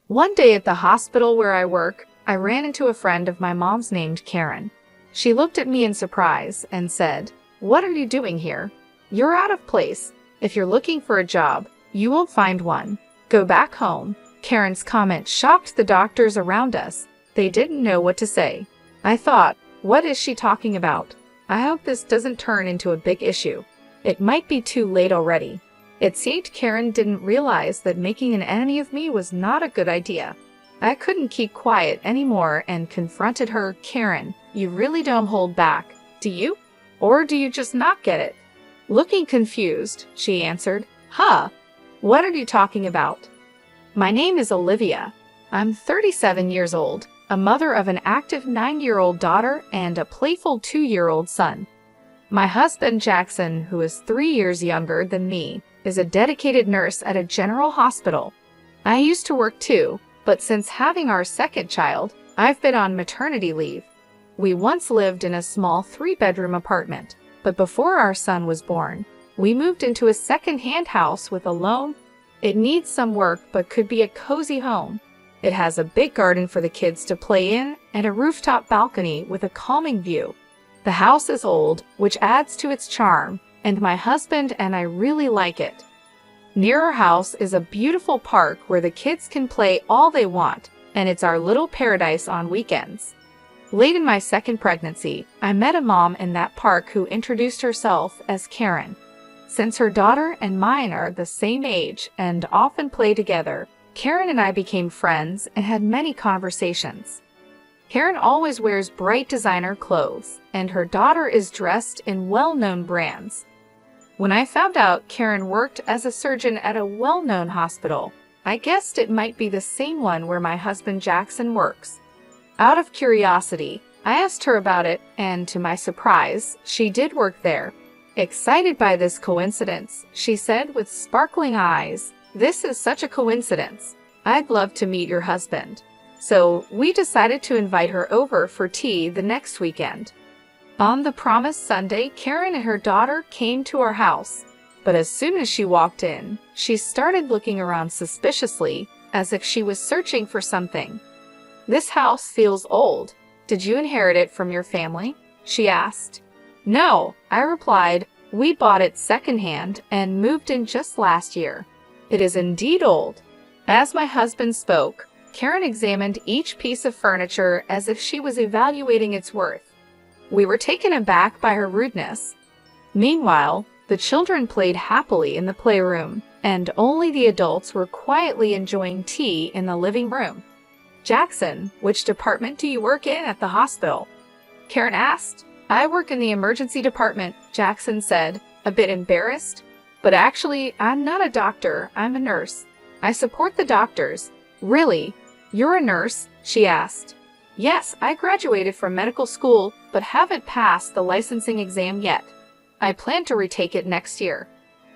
One day at the hospital where I work, I ran into a friend of my mom's named Karen. She looked at me in surprise and said, "What are you doing here? You're out of place. If you're looking for a job, you won't find one. Go back home." Karen's comment shocked the doctors around us. They didn't know what to say. I thought, what is she talking about? I hope this doesn't turn into a big issue. It might be too late already. It seemed Karen didn't realize that making an enemy of me was not a good idea. I couldn't keep quiet anymore and confronted her. "Karen, you really don't hold back, do you? Or do you just not get it?" Looking confused, she answered, "Huh? What are you talking about?" "My name is Olivia. I'm 37 years old, a mother of an active 9-year-old daughter and a playful 2-year-old son. My husband, Jackson, who is 3 years younger than me, is a dedicated nurse at a general hospital. I used to work too, but since having our second child, I've been on maternity leave. We once lived in a small 3-bedroom apartment, but before our son was born, we moved into a second-hand house with a loan. It needs some work but could be a cozy home. It has a big garden for the kids to play in and a rooftop balcony with a calming view. The house is old, which adds to its charm, and my husband and I really like it. Near our house is a beautiful park where the kids can play all they want, and it's our little paradise on weekends. Late in my second pregnancy, I met a mom in that park who introduced herself as Karen. Since her daughter and mine are the same age and often play together, Karen and I became friends and had many conversations. Karen always wears bright designer clothes, and her daughter is dressed in well-known brands. When I found out Karen worked as a surgeon at a well-known hospital, I guessed it might be the same one where my husband Jackson works. Out of curiosity, I asked her about it, and to my surprise, she did work there. Excited by this coincidence, she said with sparkling eyes, "This is such a coincidence. I'd love to meet your husband." So we decided to invite her over for tea the next weekend. On the promised Sunday, Karen and her daughter came to our house. But as soon as she walked in, she started looking around suspiciously, as if she was searching for something. "This house feels old. Did you inherit it from your family?" she asked. "No," I replied. "We bought it secondhand and moved in just last year. It is indeed old." As my husband spoke, Karen examined each piece of furniture as if she was evaluating its worth. We were taken aback by her rudeness. Meanwhile, the children played happily in the playroom, and only the adults were quietly enjoying tea in the living room. "Jackson, which department do you work in at the hospital?" Karen asked. "I work in the emergency department," Jackson said, a bit embarrassed. "But actually, I'm not a doctor, I'm a nurse. I support the doctors." "Really? You're a nurse?" she asked. "Yes, I graduated from medical school, but haven't passed the licensing exam yet. I plan to retake it next year."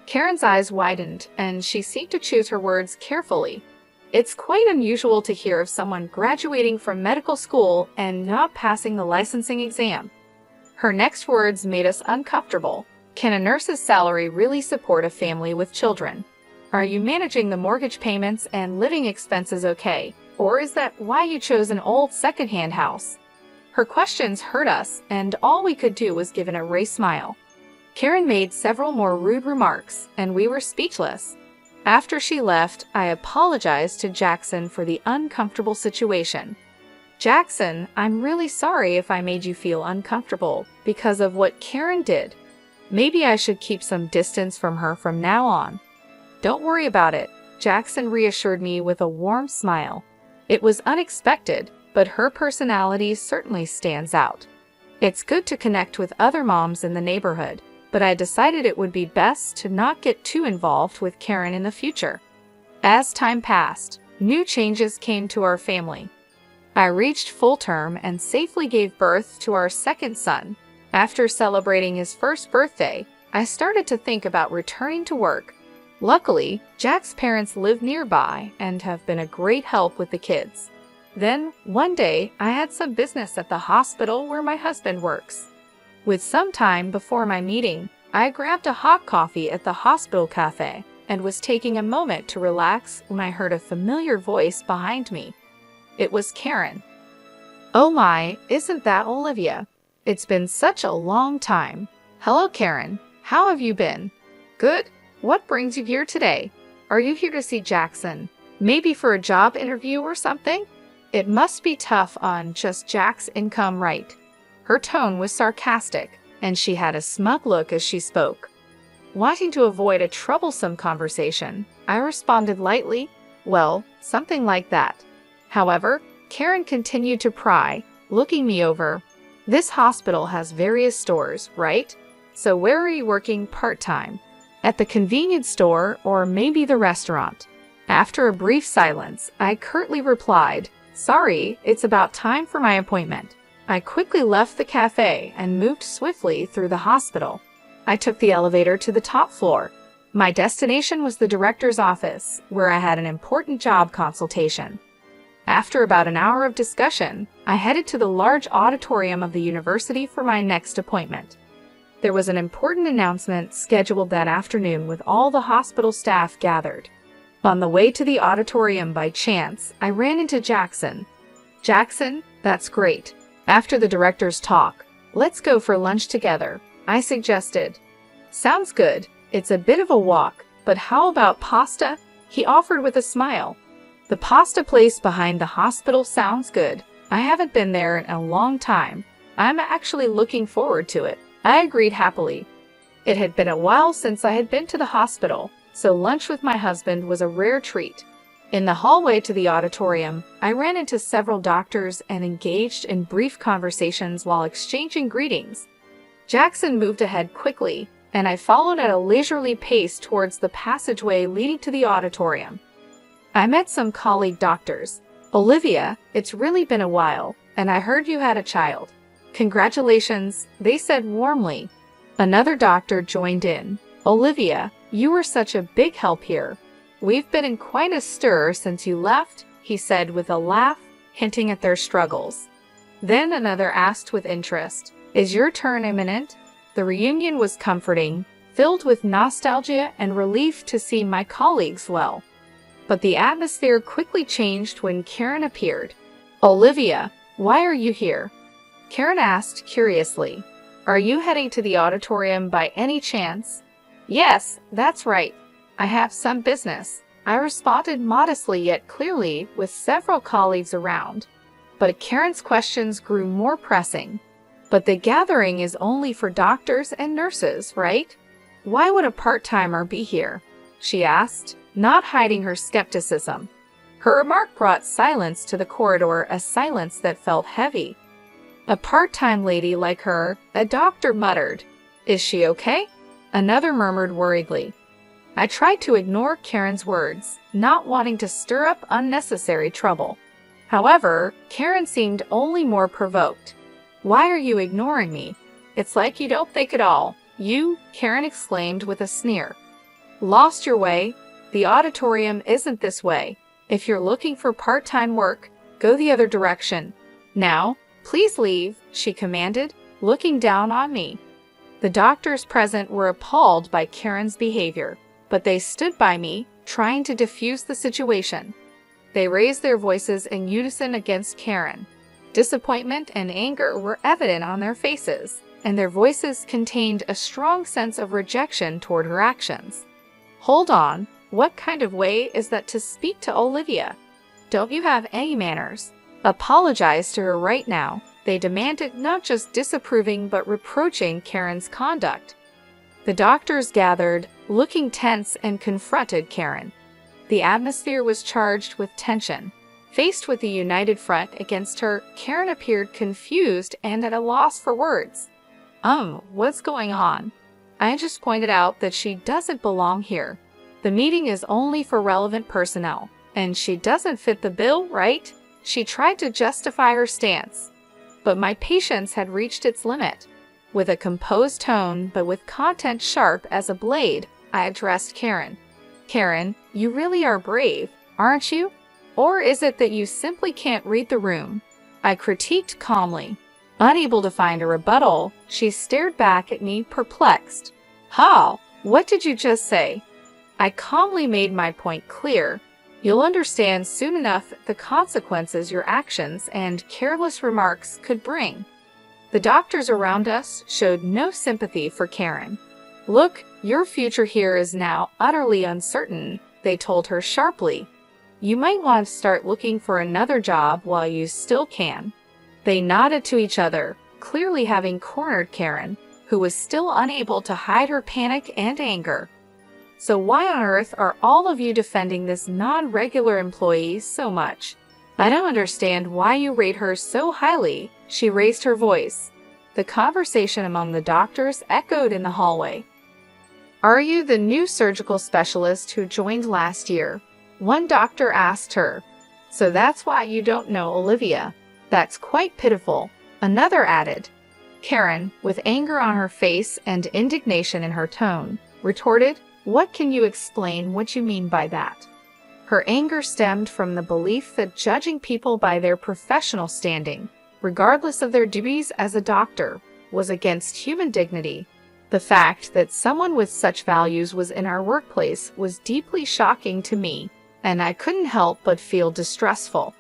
Karen's eyes widened, and she seemed to choose her words carefully. It's quite unusual to hear of someone graduating from medical school and not passing the licensing exam. Her next words made us uncomfortable. "Can a nurse's salary really support a family with children? Are you managing the mortgage payments and living expenses okay? Or is that why you chose an old secondhand house?" Her questions hurt us, and all we could do was give an erased smile. Karen made several more rude remarks, and we were speechless. After she left, I apologized to Jackson for the uncomfortable situation. "Jackson, I'm really sorry if I made you feel uncomfortable because of what Karen did. Maybe I should keep some distance from her from now on." "Don't worry about it," Jackson reassured me with a warm smile. It was unexpected, but her personality certainly stands out. It's good to connect with other moms in the neighborhood, but I decided it would be best to not get too involved with Karen in the future. As time passed, new changes came to our family. I reached full term and safely gave birth to our second son. After celebrating his first birthday, I started to think about returning to work. Luckily, Jack's parents live nearby and have been a great help with the kids. Then, one day, I had some business at the hospital where my husband works. With some time before my meeting, I grabbed a hot coffee at the hospital cafe, and was taking a moment to relax when I heard a familiar voice behind me. It was Karen. Oh my, isn't that Olivia? It's been such a long time. Hello, Karen. How have you been? Good. What brings you here today? Are you here to see Jackson? Maybe for a job interview or something? It must be tough on just Jack's income, right? Her tone was sarcastic, and she had a smug look as she spoke. Wanting to avoid a troublesome conversation, I responded lightly, well, something like that. However, Karen continued to pry, looking me over. This hospital has various stores, right? So where are you working part-time? At the convenience store or maybe the restaurant? After a brief silence, I curtly replied, sorry, it's about time for my appointment. I quickly left the cafe and moved swiftly through the hospital. I took the elevator to the top floor. My destination was the director's office, where I had an important job consultation. After about an hour of discussion, I headed to the large auditorium of the university for my next appointment. There was an important announcement scheduled that afternoon with all the hospital staff gathered. On the way to the auditorium by chance, I ran into Jackson. Jackson, that's great. After the director's talk, let's go for lunch together, I suggested. Sounds good. It's a bit of a walk, but how about pasta? He offered with a smile. The pasta place behind the hospital sounds good. I haven't been there in a long time. I'm actually looking forward to it. I agreed happily. It had been a while since I had been to the hospital, so lunch with my husband was a rare treat. In the hallway to the auditorium, I ran into several doctors and engaged in brief conversations while exchanging greetings. Jackson moved ahead quickly, and I followed at a leisurely pace towards the passageway leading to the auditorium. I met some colleague doctors. Olivia, it's really been a while, and I heard you had a child. Congratulations, they said warmly. Another doctor joined in. Olivia, you were such a big help here. We've been in quite a stir since you left, he said with a laugh, hinting at their struggles. Then another asked with interest, is your turn imminent? The reunion was comforting, filled with nostalgia and relief to see my colleagues well. But the atmosphere quickly changed when Karen appeared. Olivia, why are you here? Karen asked curiously. Are you heading to the auditorium by any chance? Yes, that's right. I have some business, I responded modestly yet clearly with several colleagues around. But Karen's questions grew more pressing. But the gathering is only for doctors and nurses, right? Why would a part-timer be here? She asked, not hiding her skepticism. Her remark brought silence to the corridor, a silence that felt heavy. A part-time lady like her, a doctor muttered. Is she okay? Another murmured worriedly. I tried to ignore Karen's words, not wanting to stir up unnecessary trouble. However, Karen seemed only more provoked. Why are you ignoring me? It's like you don't think at all. You, Karen exclaimed with a sneer. Lost your way? The auditorium isn't this way. If you're looking for part-time work, go the other direction. Now, please leave, she commanded, looking down on me. The doctors present were appalled by Karen's behavior, but they stood by me, trying to diffuse the situation. They raised their voices in unison against Karen. Disappointment and anger were evident on their faces, and their voices contained a strong sense of rejection toward her actions. Hold on, what kind of way is that to speak to Olivia? Don't you have any manners? Apologize to her right now, they demanded, not just disapproving but reproaching Karen's conduct. The doctors gathered, looking tense, and confronted Karen. The atmosphere was charged with tension. Faced with the united front against her, Karen appeared confused and at a loss for words. What's going on? I just pointed out that she doesn't belong here. The meeting is only for relevant personnel, and she doesn't fit the bill, right? She tried to justify her stance. But my patience had reached its limit. With a composed tone, but with content sharp as a blade, I addressed Karen. Karen, you really are brave, aren't you? Or is it that you simply can't read the room? I critiqued calmly. Unable to find a rebuttal, she stared back at me, perplexed. What did you just say? I calmly made my point clear. You'll understand soon enough the consequences your actions and careless remarks could bring. The doctors around us showed no sympathy for Karen. Look, your future here is now utterly uncertain, they told her sharply. You might want to start looking for another job while you still can. They nodded to each other, clearly having cornered Karen, who was still unable to hide her panic and anger. So why on earth are all of you defending this non-regular employee so much? I don't understand why you rate her so highly. She raised her voice. The conversation among the doctors echoed in the hallway. Are you the new surgical specialist who joined last year? One doctor asked her. So that's why you don't know Olivia. That's quite pitiful. Another added. Karen, with anger on her face and indignation in her tone, retorted, What can you explain what you mean by that? Her anger stemmed from the belief that judging people by their professional standing, regardless of their duties as a doctor, was against human dignity. The fact that someone with such values was in our workplace was deeply shocking to me, and I couldn't help but feel distrustful.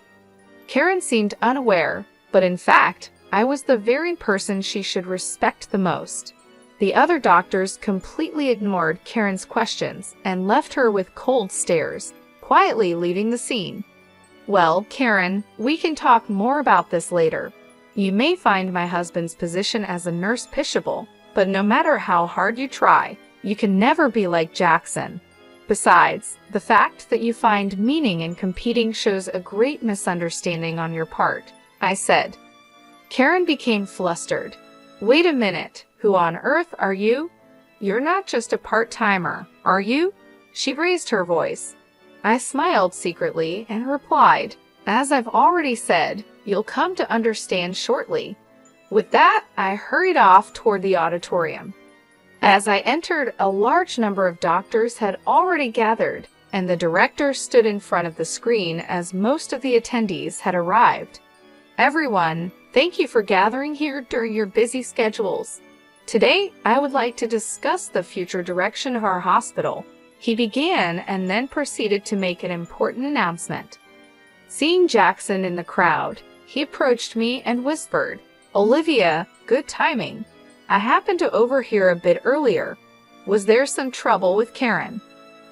Karen seemed unaware, but in fact, I was the very person she should respect the most. The other doctors completely ignored Karen's questions and left her with cold stares, quietly leaving the scene. Well, Karen, we can talk more about this later. You may find my husband's position as a nurse pitiable, but no matter how hard you try, you can never be like Jackson. Besides, the fact that you find meaning in competing shows a great misunderstanding on your part, I said. Karen became flustered. Wait a minute, who on earth are you? You're not just a part-timer, are you? She raised her voice. I smiled secretly and replied, As I've already said, you'll come to understand shortly. With that, I hurried off toward the auditorium. As I entered, a large number of doctors had already gathered, and the director stood in front of the screen as most of the attendees had arrived. Everyone, thank you for gathering here during your busy schedules. Today, I would like to discuss the future direction of our hospital. He began and then proceeded to make an important announcement. Seeing Jackson in the crowd, he approached me and whispered, Olivia, good timing. I happened to overhear a bit earlier. Was there some trouble with Karen?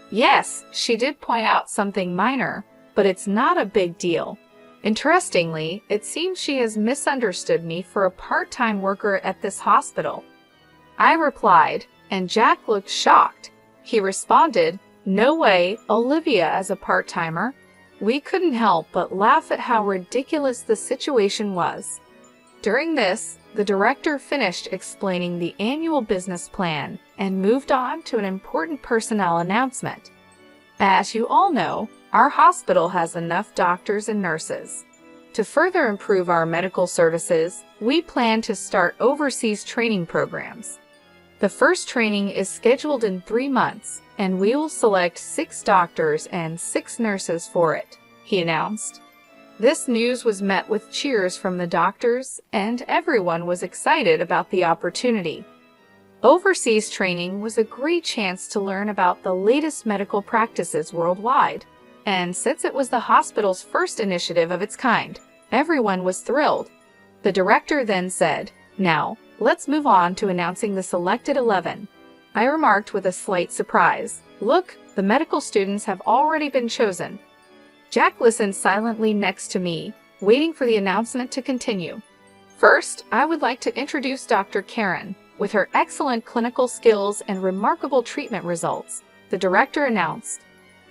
Yes, she did point out something minor, but it's not a big deal. Interestingly, it seems she has misunderstood me for a part-time worker at this hospital. I replied, and Jack looked shocked. He responded, No way, Olivia as a part-timer. We couldn't help but laugh at how ridiculous the situation was. During this, the director finished explaining the annual business plan and moved on to an important personnel announcement. As you all know, our hospital has enough doctors and nurses. To further improve our medical services, we plan to start overseas training programs. The first training is scheduled in 3 months, and we will select 6 doctors and 6 nurses for it, he announced. This news was met with cheers from the doctors, and everyone was excited about the opportunity. Overseas training was a great chance to learn about the latest medical practices worldwide, and since it was the hospital's first initiative of its kind, everyone was thrilled. The director then said, Now, let's move on to announcing the selected 11. I remarked with a slight surprise, Look, the medical students have already been chosen. Jack listened silently next to me, waiting for the announcement to continue. First, I would like to introduce Dr. Karen. With her excellent clinical skills and remarkable treatment results, the director announced.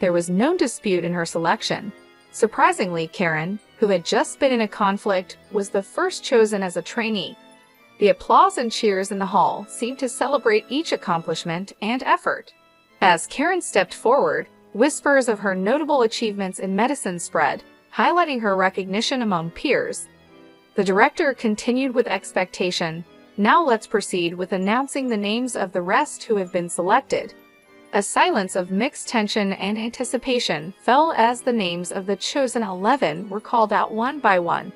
There was no dispute in her selection. Surprisingly, Karen, who had just been in a conflict, was the first chosen as a trainee. The applause and cheers in the hall seemed to celebrate each accomplishment and effort. As Karen stepped forward, whispers of her notable achievements in medicine spread, highlighting her recognition among peers. The director continued with expectation. Now let's proceed with announcing the names of the rest who have been selected. A silence of mixed tension and anticipation fell as the names of the chosen 11 were called out one by one.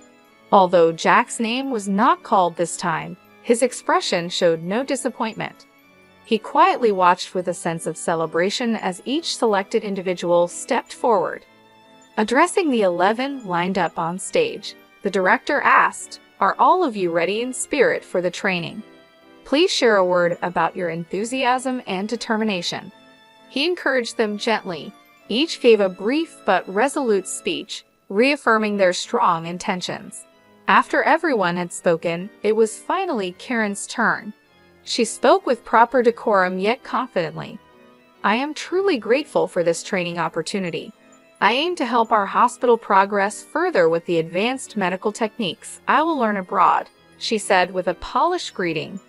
Although Jack's name was not called this time, his expression showed no disappointment. He quietly watched with a sense of celebration as each selected individual stepped forward. Addressing the 11 lined up on stage, the director asked, "Are all of you ready in spirit for the training? Please share a word about your enthusiasm and determination." He encouraged them gently. Each gave a brief but resolute speech, reaffirming their strong intentions. After everyone had spoken, it was finally Karen's turn. She spoke with proper decorum yet confidently. "I am truly grateful for this training opportunity. I aim to help our hospital progress further with the advanced medical techniques I will learn abroad," she said with a polished greeting.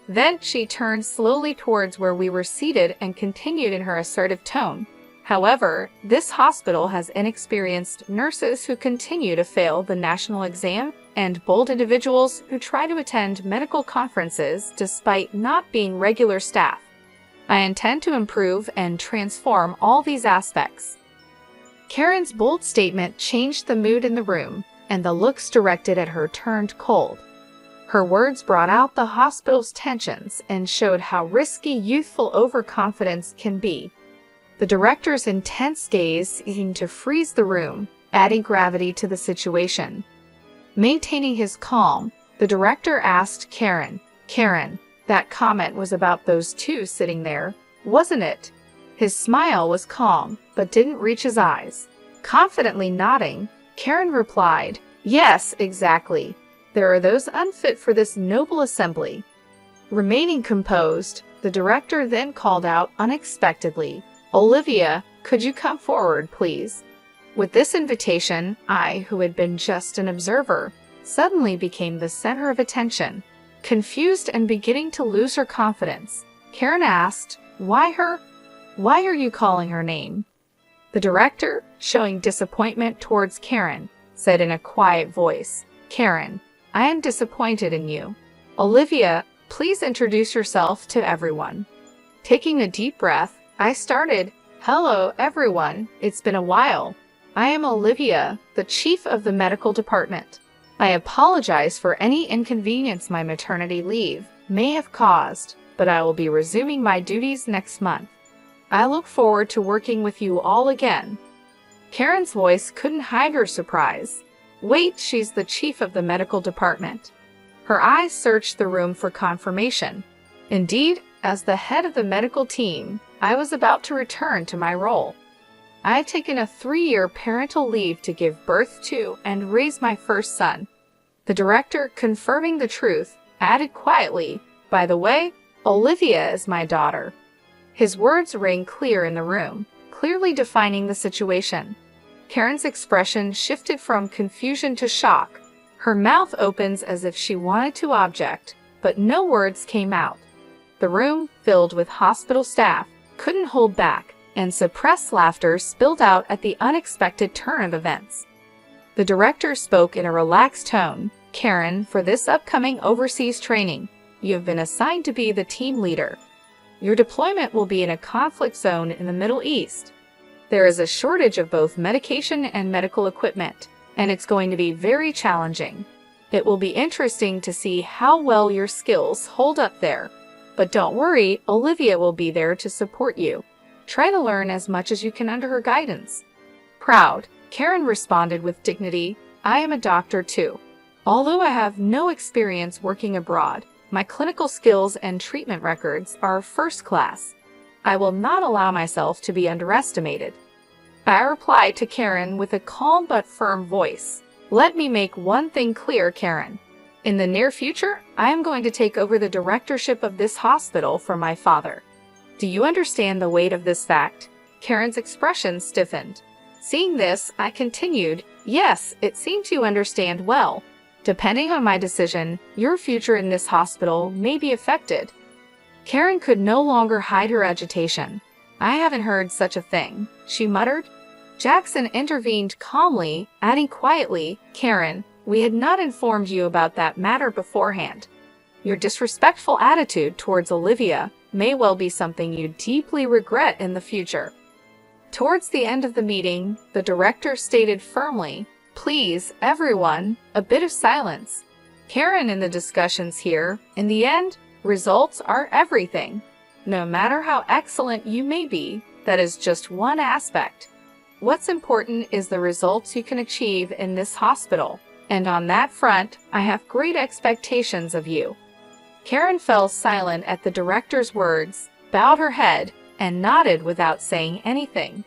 Then she turned slowly towards where we were seated and continued in her assertive tone. "However, this hospital has inexperienced nurses who continue to fail the national exam and bold individuals who try to attend medical conferences despite not being regular staff. I intend to improve and transform all these aspects." Karen's bold statement changed the mood in the room, and the looks directed at her turned cold. Her words brought out the hospital's tensions and showed how risky youthful overconfidence can be. The director's intense gaze seemed to freeze the room, adding gravity to the situation. Maintaining his calm, the director asked Karen, "Karen, that comment was about those two sitting there, wasn't it?" His smile was calm, but didn't reach his eyes. Confidently nodding, Karen replied, "Yes, exactly. There are those unfit for this noble assembly." Remaining composed, the director then called out unexpectedly, "Olivia, could you come forward, please?" With this invitation, I, who had been just an observer, suddenly became the center of attention. Confused and beginning to lose her confidence, Karen asked, "Why her? Why are you calling her name?" The director, showing disappointment towards Karen, said in a quiet voice, "Karen, I am disappointed in you. Olivia, please introduce yourself to everyone." Taking a deep breath, I started, "Hello, everyone. It's been a while. I am Olivia, the chief of the medical department. I apologize for any inconvenience my maternity leave may have caused, but I will be resuming my duties next month. I look forward to working with you all again." Karen's voice couldn't hide her surprise. "Wait, she's the chief of the medical department." Her eyes searched the room for confirmation. Indeed, as the head of the medical team, I was about to return to my role. I had taken a 3-year parental leave to give birth to and raise my first son. The director, confirming the truth, added quietly, "By the way, Olivia is my daughter." His words rang clear in the room, clearly defining the situation. Karen's expression shifted from confusion to shock. Her mouth opens as if she wanted to object, but no words came out. The room, filled with hospital staff, couldn't hold back, and suppressed laughter spilled out at the unexpected turn of events. The director spoke in a relaxed tone, "Karen, for this upcoming overseas training, you have been assigned to be the team leader. Your deployment will be in a conflict zone in the Middle East. There is a shortage of both medication and medical equipment, and it's going to be very challenging. It will be interesting to see how well your skills hold up there. But don't worry, Olivia will be there to support you. Try to learn as much as you can under her guidance." Proud, Karen responded with dignity, "I am a doctor too. Although I have no experience working abroad, my clinical skills and treatment records are first class. I will not allow myself to be underestimated." I replied to Karen with a calm but firm voice, "Let me make one thing clear, Karen. In the near future, I am going to take over the directorship of this hospital from my father. Do you understand the weight of this fact?" Karen's expression stiffened. Seeing this, I continued, "Yes, it seems you understand well. Depending on my decision, your future in this hospital may be affected." Karen could no longer hide her agitation. "I haven't heard such a thing," she muttered. Jackson intervened calmly, adding quietly, "Karen, we had not informed you about that matter beforehand. Your disrespectful attitude towards Olivia may well be something you deeply regret in the future." Towards the end of the meeting, the director stated firmly, "Please, everyone, a bit of silence. Karen in the discussions here. In the end, results are everything." No matter how excellent you may be, that is just one aspect. What's important is the results you can achieve in this hospital, and on that front, I have great expectations of you." Karen fell silent at the director's words, bowed her head, and nodded without saying anything.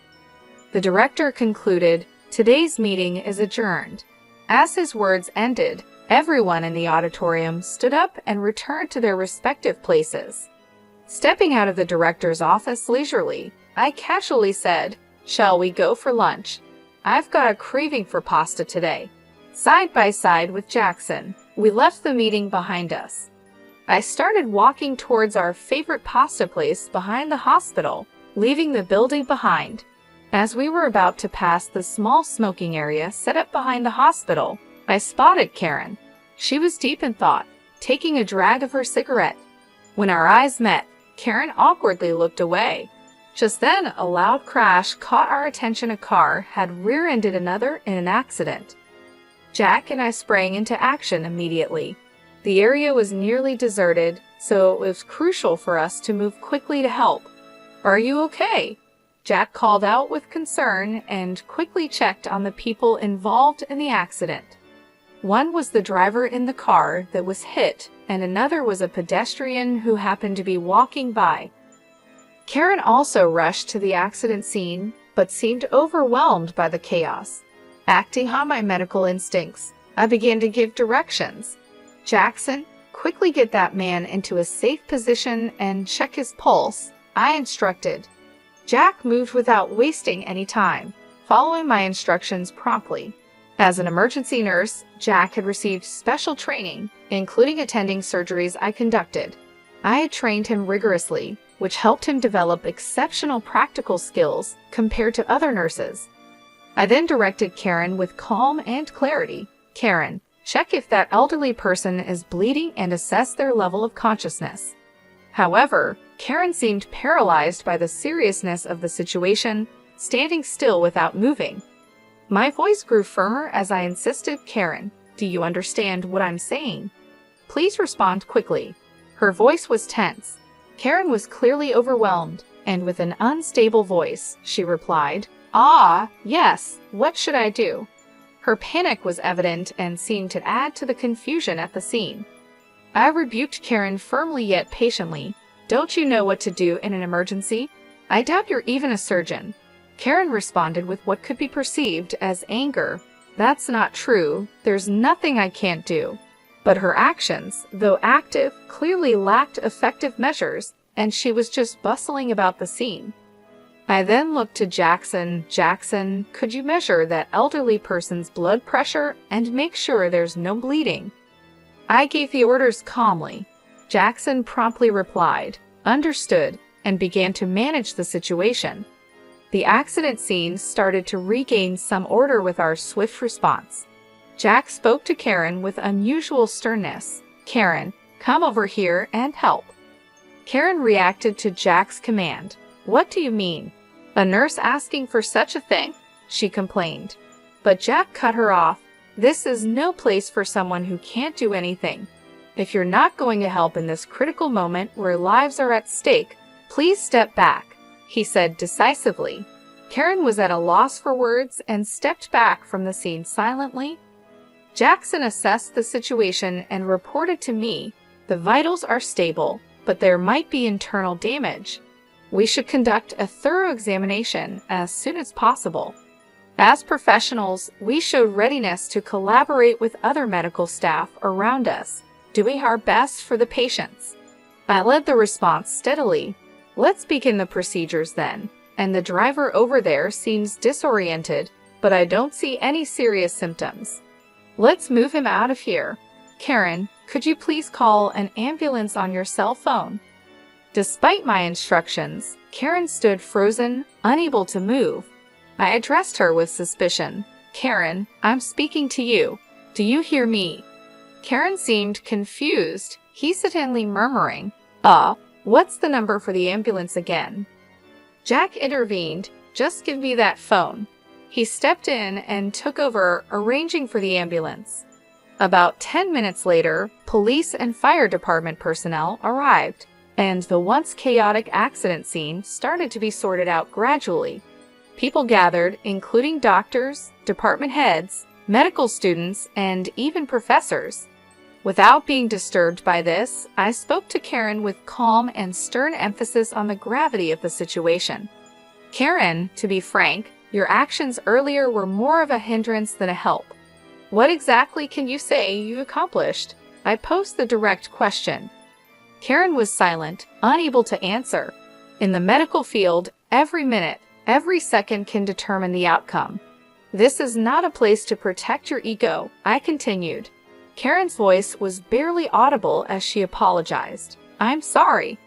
The director concluded, "Today's meeting is adjourned." As his words ended, everyone in the auditorium stood up and returned to their respective places. Stepping out of the director's office leisurely, I casually said, "Shall we go for lunch? I've got a craving for pasta today." Side by side with Jackson, we left the meeting behind us. I started walking towards our favorite pasta place behind the hospital, leaving the building behind. As we were about to pass the small smoking area set up behind the hospital, I spotted Karen. She was deep in thought, taking a drag of her cigarette. When our eyes met, Karen awkwardly looked away. Just then, a loud crash caught our attention. A car had rear-ended another in an accident. Jack and I sprang into action immediately. The area was nearly deserted, so it was crucial for us to move quickly to help. "Are you okay?" Jack called out with concern and quickly checked on the people involved in the accident. One was the driver in the car that was hit, and another was a pedestrian who happened to be walking by. Karen also rushed to the accident scene, but seemed overwhelmed by the chaos. Acting on my medical instincts, I began to give directions. "Jackson, quickly get that man into a safe position and check his pulse," I instructed. Jack moved without wasting any time, following my instructions promptly. As an emergency nurse, Jack had received special training, including attending surgeries I conducted. I had trained him rigorously, which helped him develop exceptional practical skills compared to other nurses. I then directed Karen with calm and clarity. "Karen, check if that elderly person is bleeding and assess their level of consciousness." However, Karen seemed paralyzed by the seriousness of the situation, standing still without moving. My voice grew firmer as I insisted, "Karen, do you understand what I'm saying? Please respond quickly." Her voice was tense. Karen was clearly overwhelmed, and with an unstable voice, she replied, "Ah, yes, what should I do?" Her panic was evident and seemed to add to the confusion at the scene. I rebuked Karen firmly yet patiently. "Don't you know what to do in an emergency? I doubt you're even a surgeon." Karen responded with what could be perceived as anger. "That's not true. There's nothing I can't do." But her actions, though active, clearly lacked effective measures, and she was just bustling about the scene. I then looked to Jackson. "Jackson, could you measure that elderly person's blood pressure and make sure there's no bleeding?" I gave the orders calmly. Jackson promptly replied, "Understood," and began to manage the situation. The accident scene started to regain some order with our swift response. Jack spoke to Karen with unusual sternness. "Karen, come over here and help." Karen reacted to Jack's command. "What do you mean? A nurse asking for such a thing?" she complained. But Jack cut her off. "This is no place for someone who can't do anything. If you're not going to help in this critical moment where lives are at stake, please step back," he said decisively. Karen was at a loss for words and stepped back from the scene silently. Jackson assessed the situation and reported to me, "The vitals are stable, but there might be internal damage. We should conduct a thorough examination as soon as possible." As professionals, we showed readiness to collaborate with other medical staff around us, doing our best for the patients. I led the response steadily. "Let's begin the procedures then. And the driver over there seems disoriented, but I don't see any serious symptoms. Let's move him out of here. Karen, could you please call an ambulance on your cell phone?" Despite my instructions, Karen stood frozen, unable to move. I addressed her with suspicion. "Karen, I'm speaking to you. Do you hear me?" Karen seemed confused, hesitantly murmuring, What's the number for the ambulance again?" Jack intervened. "Just give me that phone." He stepped in and took over, arranging for the ambulance. About 10 minutes later, police and fire department personnel arrived. and the once chaotic accident scene started to be sorted out gradually. People gathered, including doctors, department heads, medical students, and even professors. Without being disturbed by this, I spoke to Karen with calm and stern emphasis on the gravity of the situation. Karen, to be frank, your actions earlier were more of a hindrance than a help. What exactly can you say you accomplished? I posed the direct question. Karen was silent, unable to answer. In the medical field, every minute, every second can determine the outcome. This is not a place to protect your ego, I continued. Karen's voice was barely audible as she apologized. I'm sorry.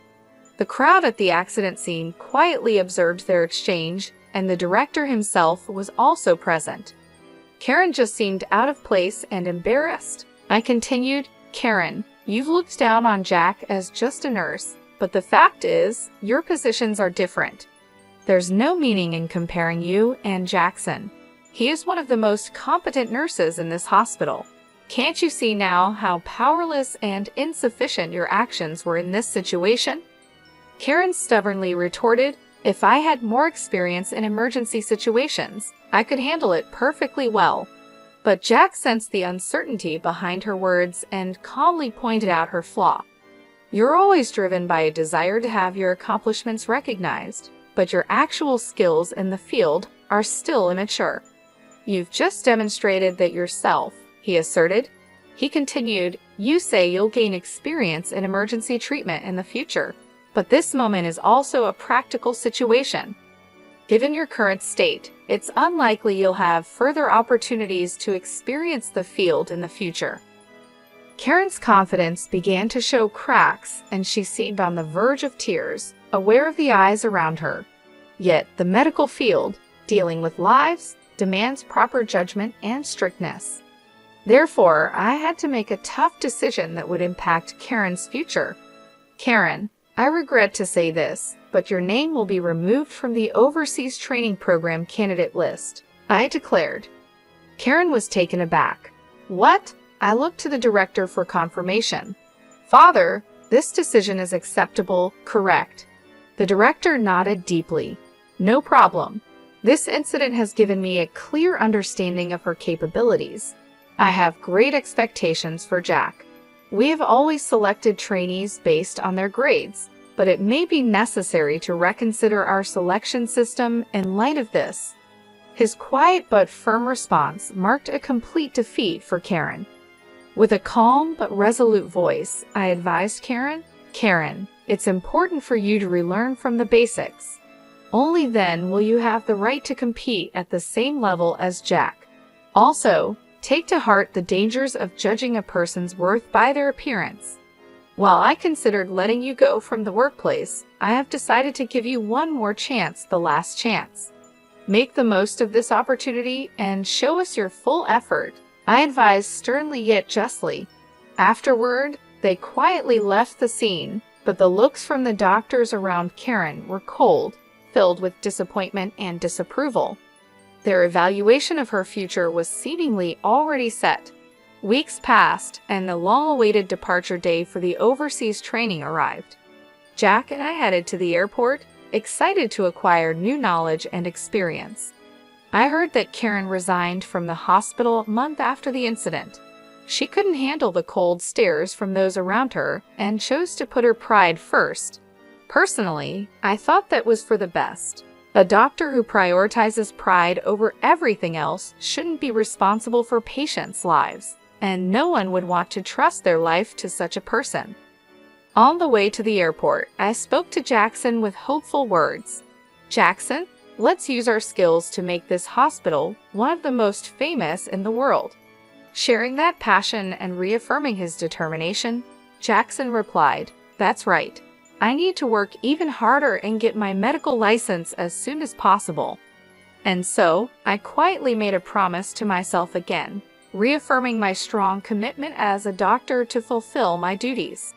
The crowd at the accident scene quietly observed their exchange, and the director himself was also present. Karen just seemed out of place and embarrassed. I continued, Karen, you've looked down on Jack as just a nurse, but the fact is, your positions are different. There's no meaning in comparing you and Jackson. He is one of the most competent nurses in this hospital. Can't you see now how powerless and insufficient your actions were in this situation? Karen stubbornly retorted, if I had more experience in emergency situations, I could handle it perfectly well. But Jack sensed the uncertainty behind her words and calmly pointed out her flaw. You're always driven by a desire to have your accomplishments recognized, but your actual skills in the field are still immature. You've just demonstrated that yourself, he asserted. He continued, you say you'll gain experience in emergency treatment in the future, but this moment is also a practical situation. Given your current state, it's unlikely you'll have further opportunities to experience the field in the future. Karen's confidence began to show cracks, and she seemed on the verge of tears, aware of the eyes around her. Yet, the medical field, dealing with lives, demands proper judgment and strictness. Therefore, I had to make a tough decision that would impact Karen's future. Karen, I regret to say this, but your name will be removed from the Overseas Training Program candidate list, I declared. Karen was taken aback. What? I looked to the director for confirmation. Father, this decision is acceptable, correct? The director nodded deeply. No problem. This incident has given me a clear understanding of her capabilities. I have great expectations for Jack. We have always selected trainees based on their grades, but it may be necessary to reconsider our selection system in light of this. His quiet but firm response marked a complete defeat for Karen. With a calm but resolute voice, I advised Karen, it's important for you to relearn from the basics. Only then will you have the right to compete at the same level as Jack. Also, take to heart the dangers of judging a person's worth by their appearance. While I considered letting you go from the workplace, I have decided to give you one more chance, the last chance. Make the most of this opportunity and show us your full effort, I advised sternly yet justly. Afterward, they quietly left the scene, but the looks from the doctors around Karen were cold, filled with disappointment and disapproval. Their evaluation of her future was seemingly already set. Weeks passed, and the long-awaited departure day for the overseas training arrived. Jack and I headed to the airport, excited to acquire new knowledge and experience. I heard that Karen resigned from the hospital a month after the incident. She couldn't handle the cold stares from those around her and chose to put her pride first. Personally, I thought that was for the best. A doctor who prioritizes pride over everything else shouldn't be responsible for patients' lives, and no one would want to trust their life to such a person. On the way to the airport, I spoke to Jackson with hopeful words. Jackson, let's use our skills to make this hospital one of the most famous in the world. Sharing that passion and reaffirming his determination, Jackson replied, that's right. I need to work even harder and get my medical license as soon as possible. And so, I quietly made a promise to myself again, reaffirming my strong commitment as a doctor to fulfill my duties.